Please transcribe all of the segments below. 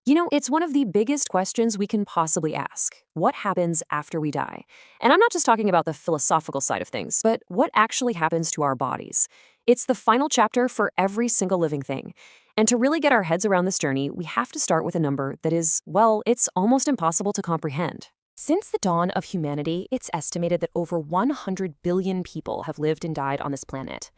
It's one of the biggest questions we can possibly ask. What happens after we die? And I'm not just talking about the philosophical side of things, but what actually happens to our bodies. It's the final chapter for every single living thing. And to really get our heads around this journey, we have to start with a number that is, well, it's almost impossible to comprehend. Since the dawn of humanity, it's estimated that over 100 billion people have lived and died on this planet.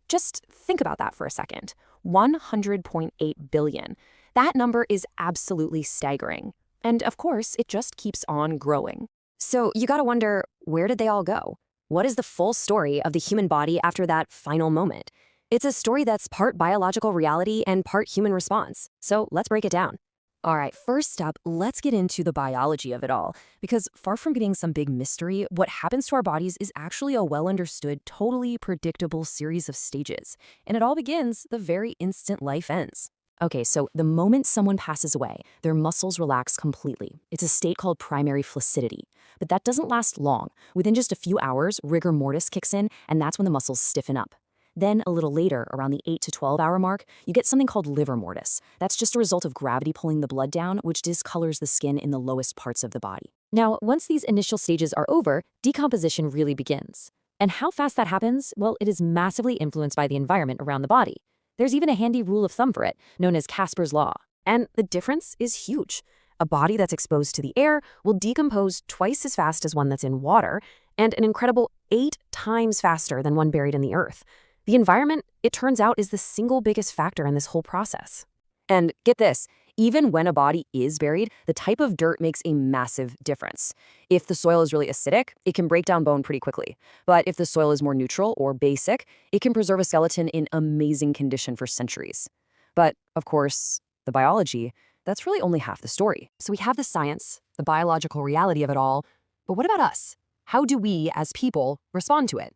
Just think about that for a second. 100.8 billion. That number is absolutely staggering. And of course, it just keeps on growing. So you gotta wonder, where did they all go? What is the full story of the human body after that final moment? It's a story that's part biological reality and part human response. So let's break it down. All right, first up, let's get into the biology of it all. Because far from being some big mystery, what happens to our bodies is actually a well-understood, totally predictable series of stages. And it all begins the very instant life ends. Okay, so the moment someone passes away, their muscles relax completely. It's a state called primary flaccidity. But that doesn't last long. Within just a few hours, rigor mortis kicks in, and that's when the muscles stiffen up. Then, a little later, around the 8 to 12-hour mark, you get something called livor mortis. That's just a result of gravity pulling the blood down, which discolors the skin in the lowest parts of the body. Now, once these initial stages are over, decomposition really begins. And how fast that happens? Well, it is massively influenced by the environment around the body. There's even a handy rule of thumb for it, known as Casper's Law. And the difference is huge. A body that's exposed to the air will decompose twice as fast as one that's in water, and an incredible 8 times faster than one buried in the earth. The environment, it turns out, is the single biggest factor in this whole process. And get this, even when a body is buried, the type of dirt makes a massive difference. If the soil is really acidic, it can break down bone pretty quickly. But if the soil is more neutral or basic, it can preserve a skeleton in amazing condition for centuries. But, of course, the biology, that's really only half the story. So we have the science, the biological reality of it all, but what about us? How do we, as people, respond to it?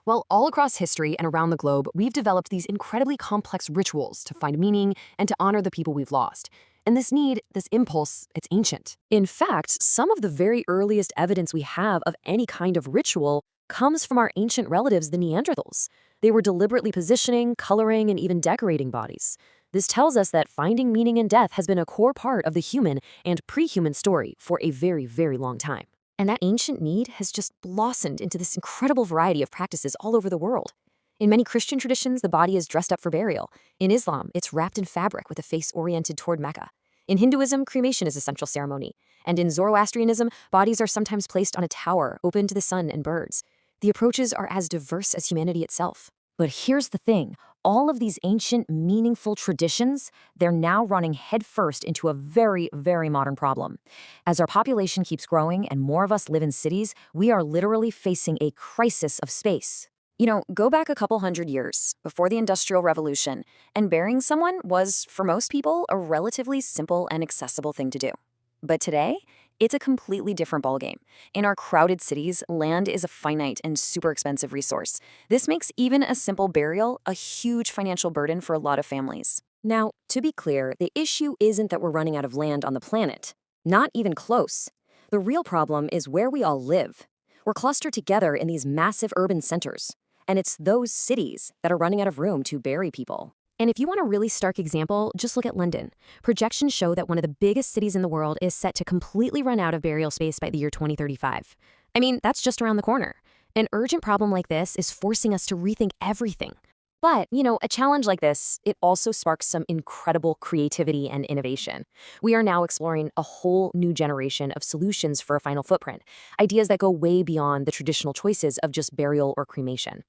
Well, all across history and around the globe, we've developed these incredibly complex rituals to find meaning and to honor the people we've lost. And this need, this impulse, it's ancient. In fact, some of the very earliest evidence we have of any kind of ritual comes from our ancient relatives, the Neanderthals. They were deliberately positioning, coloring, and even decorating bodies. This tells us that finding meaning in death has been a core part of the human and pre-human story for a very, very long time. And that ancient need has just blossomed into this incredible variety of practices all over the world. In many Christian traditions, the body is dressed up for burial. In Islam, it's wrapped in fabric with a face oriented toward Mecca. In Hinduism, cremation is a central ceremony. And in Zoroastrianism, bodies are sometimes placed on a tower open to the sun and birds. The approaches are as diverse as humanity itself. But here's the thing. All of these ancient, meaningful traditions, they're now running headfirst into a very, very modern problem. As our population keeps growing and more of us live in cities, we are literally facing a crisis of space. Go back a couple hundred years, before the Industrial Revolution, and burying someone was, for most people, a relatively simple and accessible thing to do. But today, it's a completely different ballgame. In our crowded cities, land is a finite and super expensive resource. This makes even a simple burial a huge financial burden for a lot of families. Now, to be clear, the issue isn't that we're running out of land on the planet. Not even close. The real problem is where we all live. We're clustered together in these massive urban centers. And it's those cities that are running out of room to bury people. And if you want a really stark example, just look at London. Projections show that one of the biggest cities in the world is set to completely run out of burial space by the year 2035. I mean, that's just around the corner. An urgent problem like this is forcing us to rethink everything. But, a challenge like this, it also sparks some incredible creativity and innovation. We are now exploring a whole new generation of solutions for a final footprint, ideas that go way beyond the traditional choices of just burial or cremation.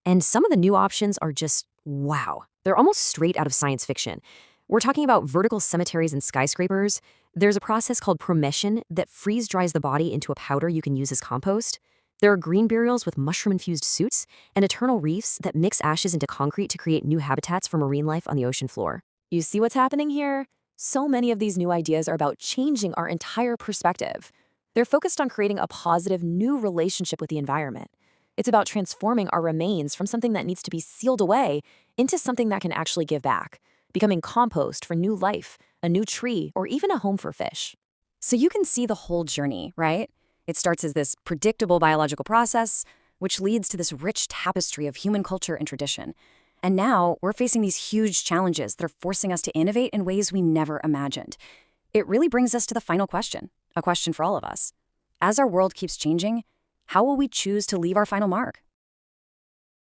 And some of the new options are just wow. They're almost straight out of science fiction. We're talking about vertical cemeteries and skyscrapers. There's a process called promession that freeze-dries the body into a powder you can use as compost. There are green burials with mushroom-infused suits and eternal reefs that mix ashes into concrete to create new habitats for marine life on the ocean floor. You see what's happening here? So many of these new ideas are about changing our entire perspective. They're focused on creating a positive new relationship with the environment. It's about transforming our remains from something that needs to be sealed away into something that can actually give back, becoming compost for new life, a new tree, or even a home for fish. So you can see the whole journey, right? It starts as this predictable biological process, which leads to this rich tapestry of human culture and tradition. And now we're facing these huge challenges that are forcing us to innovate in ways we never imagined. It really brings us to the final question, a question for all of us. As our world keeps changing, how will we choose to leave our final mark?